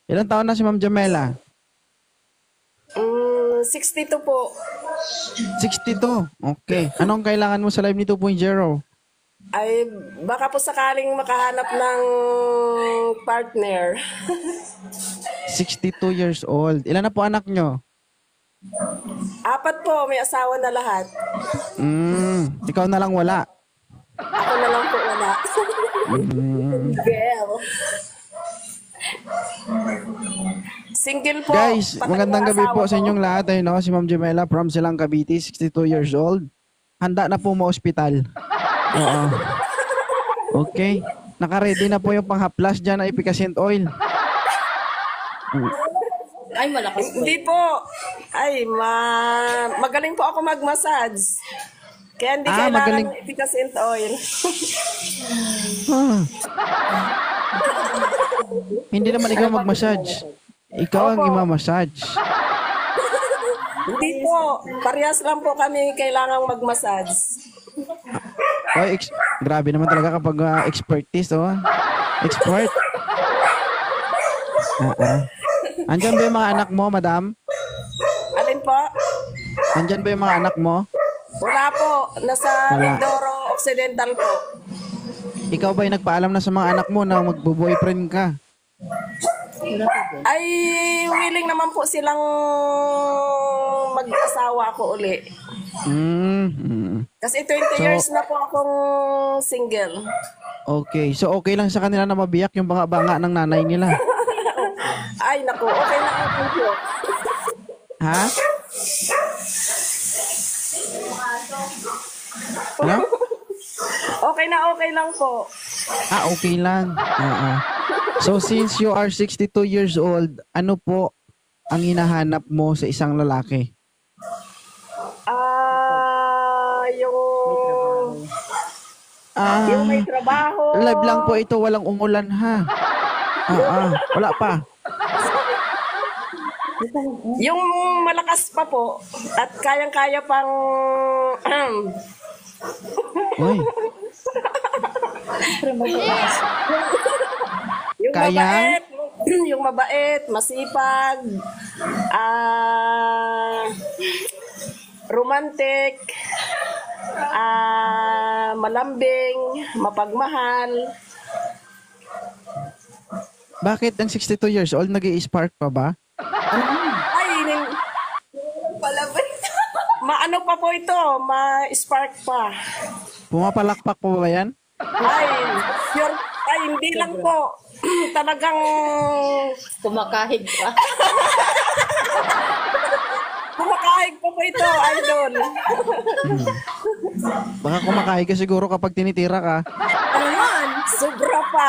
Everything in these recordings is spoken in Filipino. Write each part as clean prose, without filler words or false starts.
Ilang taon na si Ma'am Jamela? 62 po. 62. Okay. Anong kailangan mo sa Live ni 2.0? Ay, baka po sakaling makahanap ng partner. 62 years old. Ilan na po anak nyo? 4 po, may asawa na lahat. Ikaw na lang wala. Ako na lang po wala. Girl. Single po. Guys, Patay magandang yung gabi po asawa sa ko. inyong lahat. Ayun, no? Si Ma'am Jamela from Silang Cavite, 62 years old. Handa na po ma-hospital. Oo. Okay. Naka-ready na po yung panghaplas dyan na efficacent oil. Ay, malakas po. Hindi po. Ay, magaling po ako mag-massage. Kaya hindi kailangan magaling. ng efficacent oil. Ah. Hindi naman ikaw mag-massage. Ikaw ang Opo. ima-massage. Hindi po. Parehas lang po kami kailangang mag-massage. Oy, grabe naman talaga kapag expertise, oh. Expert. Andyan ba yung mga anak mo, madam? Alin po? Andyan ba yung mga anak mo? Wala po. Nasa Wala. Mindoro Occidental po. Ikaw ba yung nagpaalam na sa mga anak mo na magbo-boyfriend ka? Ay, willing naman po silang mag-asawa ko uli. Kasi 20 years na po akong single. Okay. So, okay lang sa kanila na mabiyak yung banga-banga ng nanay nila. Ay, naku. Okay na ako po. Ha? Ano? Okay lang po. Okay lang. So, since you are 62 years old, ano po ang hinahanap mo sa isang lalaki? Yung may trabaho. Live lang po ito, walang umulan ha. Wala pa. Yung malakas pa po at kayang-kaya pang Uy, yung Kaya? mabait, yung mabait, masipag, romantic, malambing, mapagmahal. bakit ang 62 years old nag-i-spark pa ba? Ay, palabay. Maano pa po ito, ma-spark pa. Pumapalakpak pa ba yan? Ay, hindi lang po. Talagang Kumakahig pa. kumakain po po ito, idol. Baka kumakain ka siguro kapag tinitira ka. Ano yan? Sobra pa.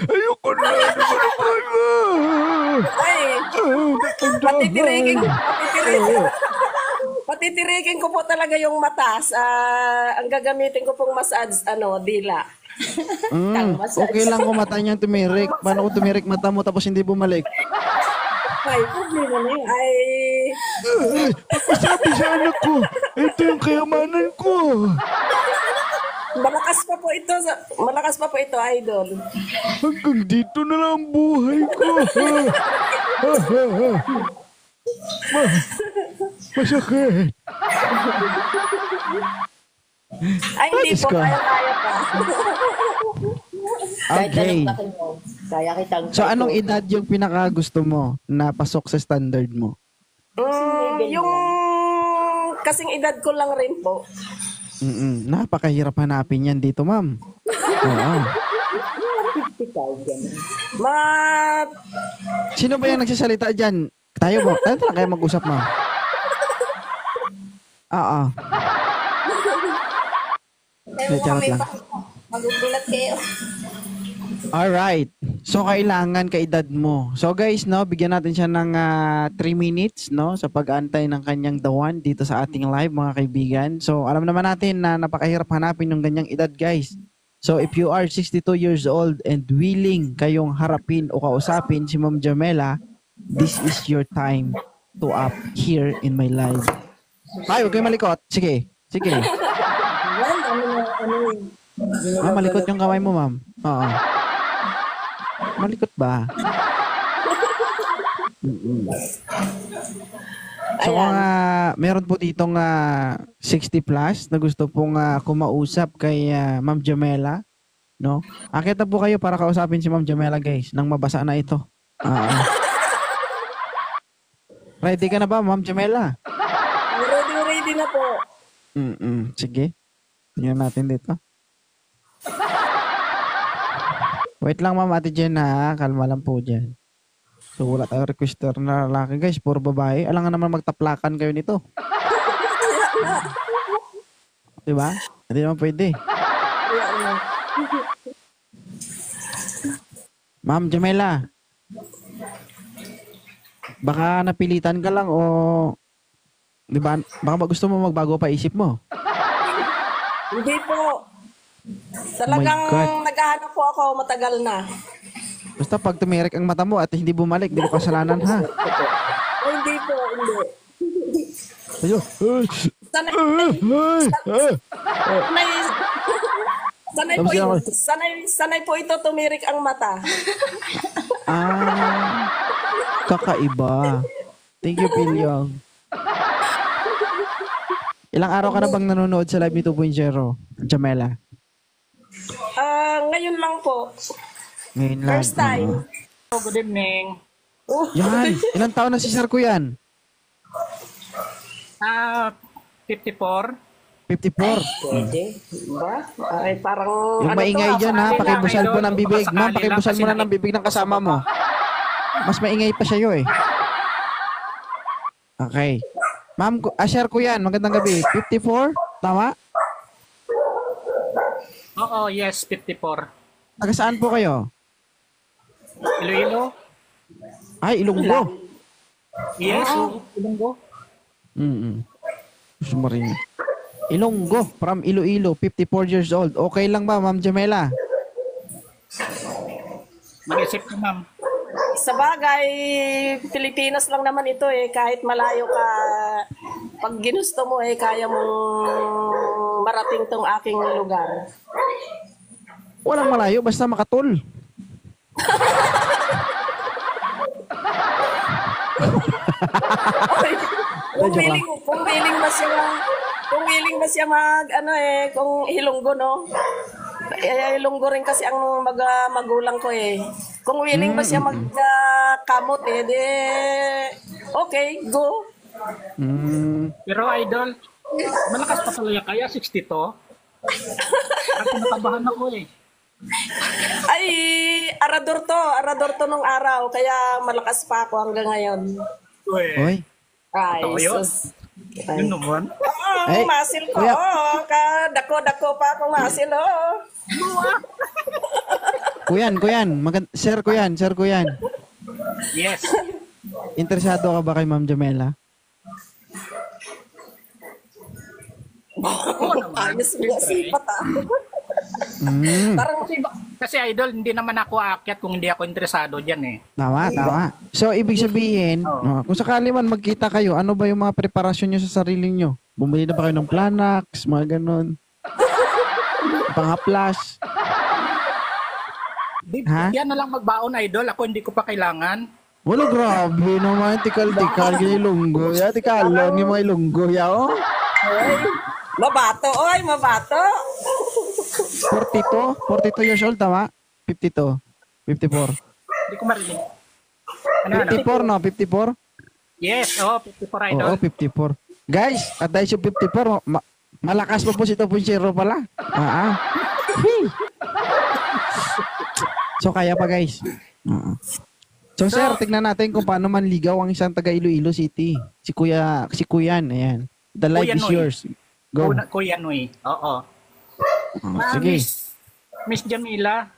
Ayoko na. Ay, patitirikin ko po talaga yung matas. Ang gagamitin ko pong massage, dila. Okay lang kung mata niyang tumirik. Paano kung tumirik mata mo tapos hindi bumalik? Ay, problema na yun. Ay, Sabi sa anak ko, ito yung kayamanan ko. malakas pa po ito, idol. Hanggang dito na lang ang buhay ko. Masakit. Ay, hindi Diyos po, ko. kaya pa. Kahit Okay. anong laki mo, kaya kitang... So, anong edad yung pinaka gusto mo na pasok sa standard mo? Yung kasing edad ko lang rin po. Napakahirap hanapin yan dito, ma'am. Oo. Mga, Sino ba yung nagsasalita dyan? Tayo ba? Tayo lang kayo mag-usap, ma'am. Oo. Charot lang. Magugulat kayo. Alright. So, kailangan kaedad mo. So, guys, no, bigyan natin siya ng 3 minutes, no, sa pag-aantay ng kanyang dawan dito sa ating live, mga kaibigan. So, alam naman natin na napakahirap hanapin ng ganyang edad, guys. So, if you are 62 years old and willing kayong harapin o kausapin si Ma'am Jamela, this is your time to up here in my live. Ay, huwag kayo malikot. Sige. Sige. Malikot yung kamay mo, ma'am. Oo. Malikot ba? Mm-mm. So Ayan. meron po ditong 60 plus na gusto pong kumausap kay Ma'am Jamela, no? Akit na po kayo para kausapin si Ma'am Jamela, guys, nang mabasa na ito. Ah, ready ka na ba, Ma'am Jamela? Ready na po. Sige. Tingnan natin dito. Wait lang, Ma'am Ate Jen, ha? Kalma lang po dyan. So, wala tayong requester na lalaki, guys. Puro babae. Alangan naman magtaplakan kayo nito. Diba? Hindi naman pwede. Ma'am Jamela, baka napilitan ka lang o... Diba? Baka gusto mo magbago pa isip mo. Hindi po. Talagang God. naghahanap po ako matagal na. Basta pag tumirik ang mata mo at hindi bumalik, di ko kasalanan, ha? Ay, hindi po, hindi. Ayun. Sanay, sanay, Tapos yan ako. sanay po ito tumirik ang mata. Kakaiba. Thank you, Pilyong. Ilang araw ka na bang nanonood sa Live ni 2.0, Jamela? Ngayon lang po. Ngayon lang. First time. Good evening. Yan. Ilang taon na si Sir ko yan? 54. 54. Pwede. Ba? Ay, parang... Yung maingay dyan, ha? Pakibusal mo ng bibig. Ma'am, pakibusal mo na ng bibig ng kasama mo. Mas maingay pa siya eh. Okay. Ma'am, Sir ko yan. Magandang gabi. 54? Tama? Oo, yes, 54. Taga saan po kayo? Iloilo? Ay, Ilonggo. Yes, Ilonggo. Gusto mo rin. Ilonggo, from Iloilo, 54 years old. Okay lang ba, Ma'am Jamela? Mag-isip ka, ma'am. Sa bagay, Pilipinas lang naman ito eh. Kahit malayo ka, pag ginusto mo eh, kaya mong marating tong aking lugar. Walang malayo, basta makatol. Kung willing ba siya mag, ano eh, kung Ilonggo, no? Ilonggo rin kasi ang magulang ko eh. Kung willing ba siya magkamot eh, di, okay, go. Pero idol, malakas pa talaga kaya 62. At nakabahan ako eh. Ay, arador to nung araw, kaya malakas pa ako hanggang ngayon. Oy. Ay, Totoo yun. sus. Yun naman. Ay, Masil ko, kuya. dako pa akong masil, Kuyan. Sir Kuyan. Yes. Interesado ka ba kay Ma'am Jamela? Oo naman. Ayos mo sipat Parang Kasi idol, hindi naman ako aakyat kung hindi ako interesado dyan eh. Tama. So, ibig sabihin, kung sakali man magkita kayo, ano ba yung mga preparasyon nyo sa sarili nyo? Bumili na ba kayo ng Planax, mga ganon? Pang-haplas? Ha? Yan na lang magbaon idol, ako hindi ko pa kailangan. Wala, grabe naman. Tikal, yung ilonggo. Ya, tikal lang yung mga ilonggo. Ya, oh. mabato. 42 years old, tama? 52. 54. Hindi ko marinig. Ano? 54, no? 54? Yes, 54 idol. Oo, 54. Guys, at dahil sa 54, malakas pa po si 2.0 pala. Hey. So, kaya pa, guys. So, sir, tignan natin kung paano manligaw ang isang taga Iloilo City. Si Kuyan, ayan. The life Kuya is Noy. yours. Go. Kuya Noy. Oo. Sige. Miss Jamila,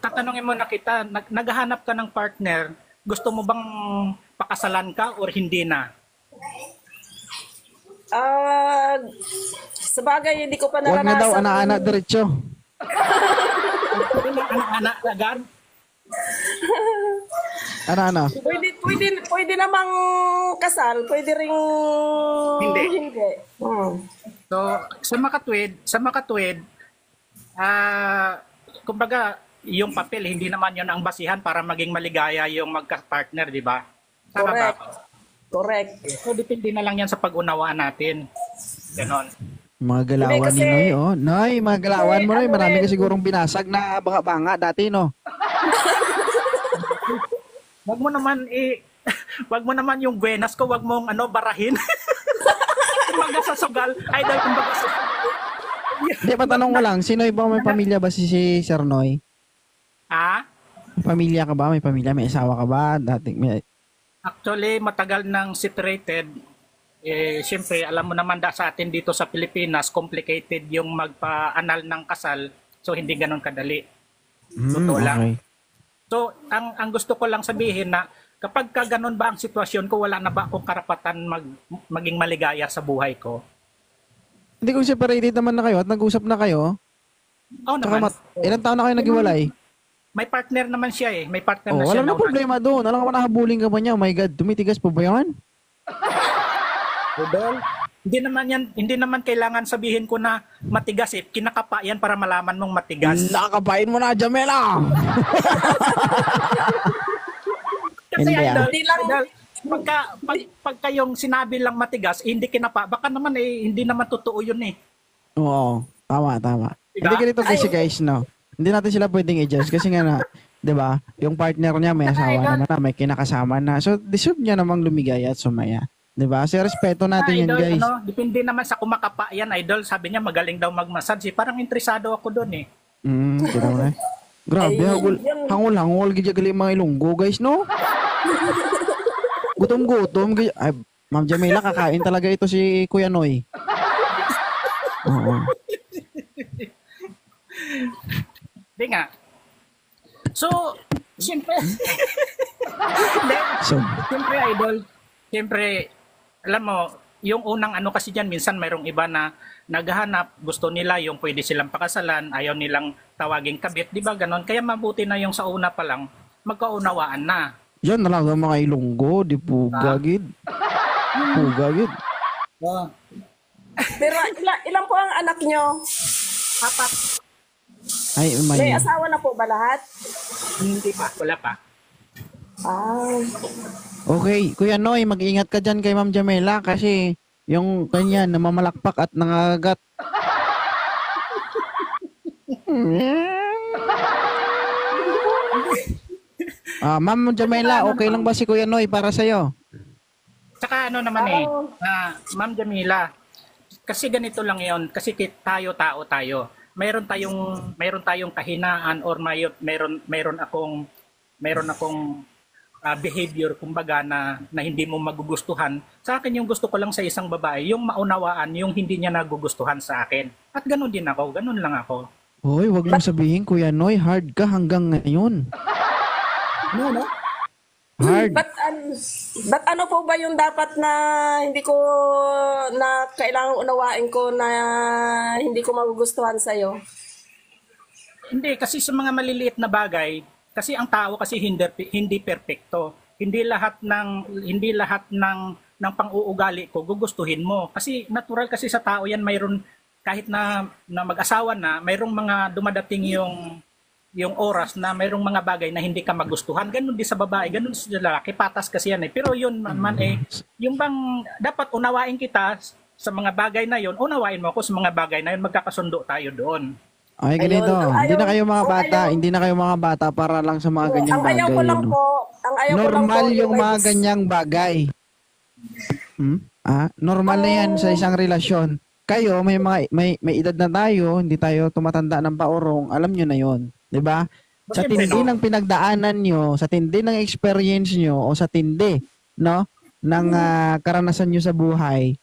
tatanungin mo na kita, naghahanap ka ng partner, gusto mo bang pakasalan ka or hindi na? Sa bagay, hindi ko pa Huwag na daw, naranasan. anak-anak, diretso. Anak-anak agad? Ano? Pwede namang kasal, pwede ring hindi. So, sa makatwid, kumbaga, yung papel, hindi naman yun ang basihan para maging maligaya yung magka-partner, di ba? Tama ba Correct. ako? Correct. So, depende na lang yan sa pag-unawaan natin. Ganon. Mga galawan Hindi, kasi- ni Noy, oh. Noy, mga galawan mo, Noy. ano Marami rin. ka sigurong binasag na banga dati, no? Wag mo naman wag mo naman yung buenas ko, wag mong barahin. Kumbaga sa sugal, idol, kumbaga sa Hindi, patanong ko lang, si Noy ba may pamilya ba si Sir Noy? May pamilya ka ba? May pamilya? May asawa ka ba? Actually, matagal nang separated. Siyempre, alam mo naman sa atin dito sa Pilipinas, complicated yung magpa-anal ng kasal. So, hindi ganun kadali. Totoo lang. Okay. So, ang gusto ko lang sabihin na kapag ka ganun ba ang sitwasyon ko, wala na ba akong karapatan maging maligaya sa buhay ko? Hindi, kung separated naman na kayo at nag-usap na kayo, Oo tsaka naman. ilang taon na kayo naghiwalay? May partner naman siya eh. May partner na Oh, siya. wala na una. problema doon. Alam ka ba nakabuling ka ba niya? Oh my God, tumitigas po ba yan? Idol, hindi naman kailangan sabihin ko na matigas eh. Kinakapa yan para malaman mong matigas. Nakakabain mo na, Jamela! Kasi Hindi, idol, Hindi lang- idol, pagka yung sinabi lang matigas, hindi kinapa. Baka naman hindi naman totoo yun eh. Oo, tama. Diba? Hindi ganito kasi guys, no? Hindi natin sila pwedeng i-judge kasi nga na, 'di ba? Yung partner niya may asawa na, may kinakasama na. So, deserve niya namang lumigaya at sumaya. 'Di ba? Kasi respeto natin yun, Idol, guys. depende naman sa kumakapa yan, idol. Sabi niya magaling daw mag-massage. Parang interesado ako doon eh. Kita mo na. Grabe, Ay, hangol gid gali mga Ilonggo, guys, no? Gutom. Ay, Ma'am Jamila, kakain talaga ito si Kuya Noy. Oo. Di nga. So, siyempre, Hindi, So, siyempre idol, siyempre, alam mo, yung unang kasi dyan, minsan mayroong iba na naghahanap, gusto nila yung pwede silang pakasalan, ayaw nilang tawaging kabit, di ba ganon? Kaya mabuti na yung sa una pa lang, magkaunawaan na. yan na lang ang mga Ilonggo, di pugagid. Pugagid. Oh. Pero ilan po ang anak nyo? Apat, Ay, May may. asawa na po ba lahat? hindi pa, wala pa. Ah, Okay, Kuya Noy, mag-ingat ka dyan kay Ma'am Jamela kasi yung kanya namamalakpak at nangagat. Ma'am Jamela, okay lang ba si Kuya Noy para sa'yo? Tsaka naman Ma'am Jamila, kasi ganito lang yon, kasi tao tayo. Mayroon tayong kahinaan or mayroon akong behavior kumbaga na hindi mo magugustuhan. Sa akin yung gusto ko lang sa isang babae, yung maunawaan yung hindi niya nagugustuhan sa akin. At ganun din ako, ganun lang ako. Hoy, wag mo sabihin Kuya Noy, hard ka hanggang ngayon. No? Hard. but ano po ba yung dapat na hindi ko na kailangang unawain ko na hindi ko magugustuhan sa'yo? Hindi, kasi sa mga maliliit na bagay, kasi ang tao kasi hindi perpekto. Hindi lahat ng pang-uugali ko gugustuhin mo. Kasi natural kasi sa tao yan, mayroon kahit na mag-asawa na, mayroong mga dumadating yung oras na mayroong mga bagay na hindi ka magustuhan. Ganun din sa babae, ganun sa lalaki, patas kasi yan eh. Pero yun man yung bang dapat unawain kita sa mga bagay na yun, unawain mo ako sa mga bagay na yun, magkakasundo tayo doon. Ay, ganito. Ayun. Hindi na kayo mga Ayaw. bata. Hindi na kayo mga bata para lang sa mga ganyang Ang ayaw bagay. ko lang no? po, ang ayaw ko lang Normal po, yung mga may- ganyang bagay. Normal na yan sa isang relasyon. Kayo, may edad na tayo, hindi tayo tumatanda ng paurong, alam nyo na yon, 'di ba? Sa Siyempre, tindi no? ng pinagdaanan nyo, sa tindi ng experience nyo, o sa tindi, no, ng karanasan nyo sa buhay,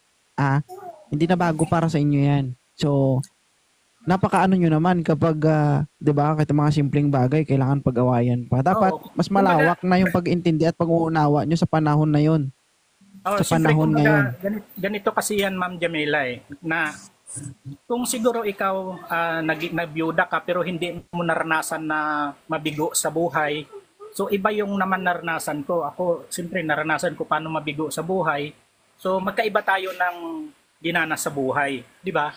hindi na bago para sa inyo yan. So, napakaano nyo naman kapag, 'di ba, kahit mga simpleng bagay, kailangan pag-awayan pa. Dapat, Oo. mas malawak na yung pag-intindi at pag-uunawa nyo sa panahon na yon. Sa Siyempre, panahon kumbaga, ganito kasi yan, Ma'am Jamila, na kung siguro ikaw nagbyuda ka pero hindi mo naranasan na mabigo sa buhay, so iba yung naman naranasan ko. Ako, siyempre, naranasan ko paano mabigo sa buhay. So, magkaiba tayo ng dinanas sa buhay. Di ba?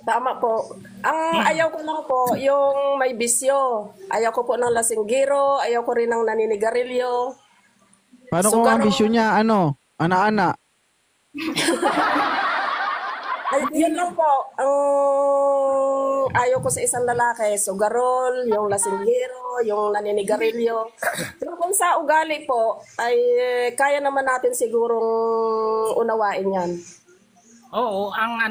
Tama po. Ang ayaw ko lang po, yung may bisyo. Ayaw ko po ng lasinggiro, ayaw ko rin ng naninigarilyo. Paano So, kung ang garo- bisyo niya, ano? Ana-ana. Ay, yun lang po. Ang ayaw ko sa isang lalaki, sugarol, yung lasinggiro, yung naninigarilyo. Pero kung sa ugali po, ay kaya naman natin sigurong unawain yan. Oo, ang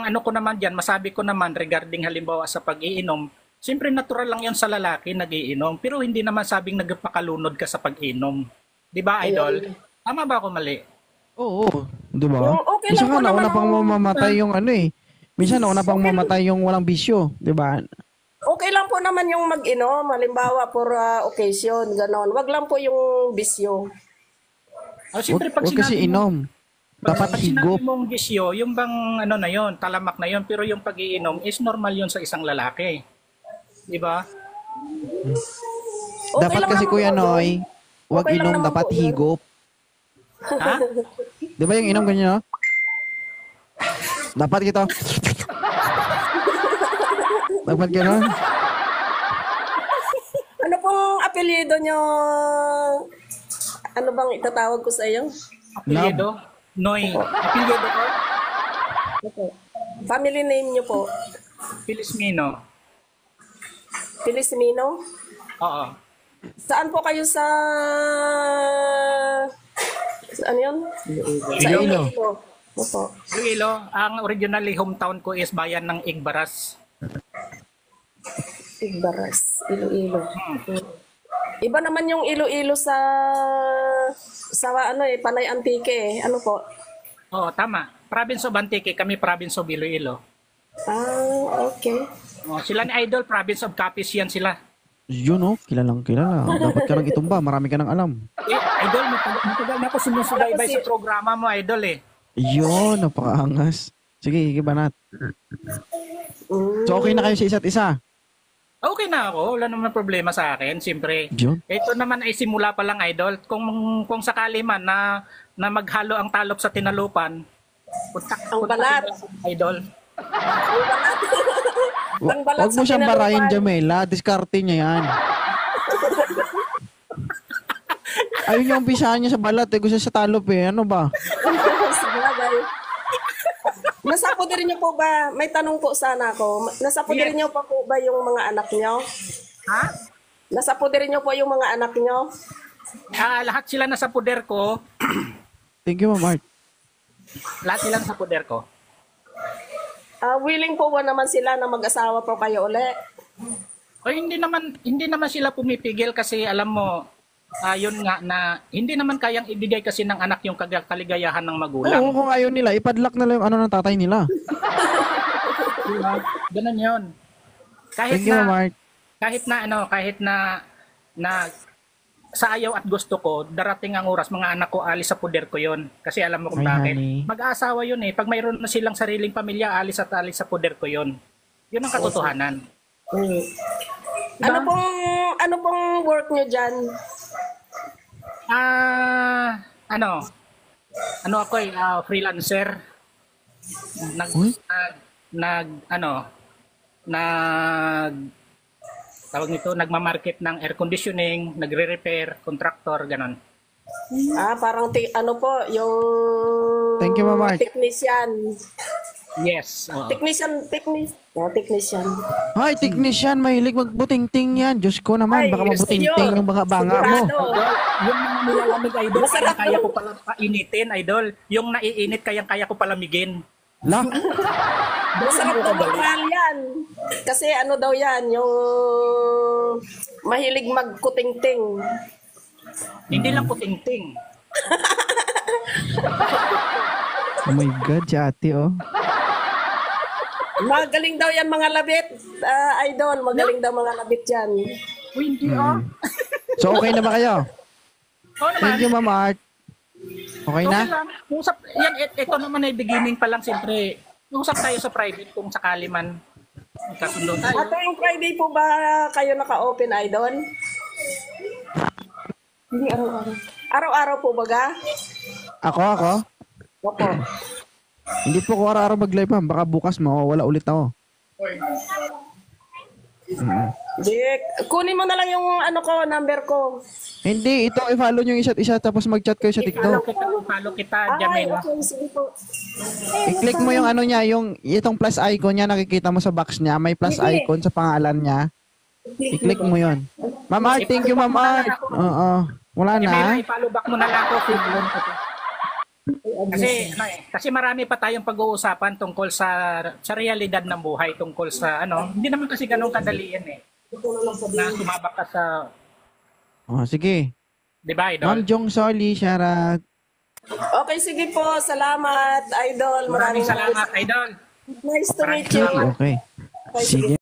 ano ko naman diyan, masabi ko naman regarding halimbawa sa pag-iinom, siyempre natural lang 'yon sa lalaki nagiinom, pero hindi naman sabing nagpakalunod ka sa pag-inom. 'Di ba, idol? Tama ba ako mali? Oo. Di ba? Yung okay Minsan lang nga po nauna naman pang ang- mamamatay yung ano eh. Minsan nauna pang mamatay yung walang bisyo. Di ba? Okay lang po naman yung mag-inom, halimbawa for occasion, ganon. Wag lang po yung bisyo. Oh, siyempre pag Huwag kasi sinabi mo, inom. Dapat pag higop. sinabi mong gisyo, yung bang ano na yon, talamak na yon, pero yung pag-iinom is normal yon sa isang lalaki. 'Di ba? Okay Dapat lang kasi naman Kuya po yun. Noy, huwag Okay lang inom, naman dapat po yun. higop. Ha? Di ba yung inom ganyan, no? Dapat ito. Dapat gano'n. Ano pong apelyido nyo? Ano bang itatawag ko sa iyo? Apelyido? Noy. Apelyido ko? Family name nyo po? Pilismino. Pilismino? Oo. Saan po kayo ano yun? Sa Iloilo. Iloilo. Opo. Iloilo, ang originally hometown ko is bayan ng Igbaras. Igbaras, Iloilo. Iba naman yung Iloilo sa ano Panay Antique eh. Ano po? Oo, tama. Province of Antique, kami province of Iloilo. Ah, okay. Oh, sila ni Idol, province of Capiz yan sila. Yun, oh. Kilalang kilala. Dapat ka nang itumba. Marami ka nang alam. Idol, matagal na ako sumusubaybay sa programa mo, Idol eh. Yun, napakaangas. Sige, Banat. So, okay na kayo sa isa't isa? Okay na ako, wala naman problema sa akin, siyempre. Yun. Ito naman ay simula pa lang, Idol. Kung sakali man na maghalo ang talop sa tinalupan, Ang balat. Idol. Ang balat Huwag mo sa siyang barayin, tinalupan. Jamela. Diskarte niya yan. Ayun yung umpisahan niya sa balat. Gusto sa talop eh. Ano ba? Sabagay. Nasapudirin niyo po ba? May tanong po sana ako. Nasapudirin niyo pa po ba yung mga anak niyo? Ha? Nasapudirin niyo po yung mga anak niyo? Lahat sila nasa puder ko. Thank you, Ma'am Art. Lahat sila nasa puder ko. Willing po ba naman sila na mag-asawa po kayo uli? O hindi naman sila pumipigil kasi alam mo, yun nga na hindi naman kayang ibigay kasi ng anak yung kaligayahan ng magulang. Oo, kung ayaw nila, ipadlock nila yung ano ng tatay nila. Diba? Ganun yun. Thank you, Ma'am Art. Kahit na sa ayaw at gusto ko, darating ang oras, mga anak ko, alis sa puder ko yon. Kasi alam mo kung Ay, bakit. honey. Mag-aasawa yun eh. Pag mayroon na silang sariling pamilya, alis sa puder ko yon. Yun ang katotohanan. Ano pong work niyo diyan? Ano ako freelancer. Uy? Tawag nito, nagmamarket ng air conditioning, nagre-repair, contractor, ganon. Parang ano po, yung Thank you, Ma'am Art. technician. Yes. Oo. Technician. Hi, technician. Mahilig magbuting-ting yan. Diyos ko naman. Ay, Baka gusto mabuting-ting nyo. yung banga mo. Sigurado. Yung mga nilalamig, idol, Masarap kaya to. ko pala painitin, idol. Yung naiinit, kaya ko palamigin. La, Masarap daw mag-mahal yan. Kasi ano daw yan, yung mahilig magkuting-ting. Hindi lang puting-ting. oh my God, si ate, oh. Magaling daw yan mga labit. Idol, magaling daw mga labit yan. Hindi So, okay na ba kayo? Oo naman. Thank you, Ma'am Art. Okay na? Okay lang. Ito naman ay beginning pa lang, siyempre. Usap tayo sa private kung sakali man kasundo tayo. Tuwing Friday po ba kayo naka-open, Idol? Hindi araw-araw. Araw-araw po baga? Ako? Opo. Hindi po ko araw-araw mag-live, ma'am. Baka bukas mawawala ulit ako. Di, kunin mo na lang yung ano ko, number ko. Hindi, ito i-follow nyo yung isa't isa tapos mag-chat kayo sa TikTok. Follow kita, Ay, Jamila. okay, sige po. I-click mo yung ano niya, yung itong plus icon niya, nakikita mo sa box niya, may plus Sige. icon sa pangalan niya. I-click mo yon. Ma'am Art, thank you, Ma'am Art. Oo. Wala Jamila, na. i-follow back mo na lang ako. Kasi marami pa tayong pag-uusapan tungkol sa realidad ng buhay, tungkol sa ano, hindi naman kasi ganun kadali yan eh. Na tumabak ka sa, Oh, sige. di ba, Ma'am idol? Jong Soli, shoutout. Okay, sige po. Salamat, Idol. Maraming salamat, idol. Nice to meet you. Okay. Sige.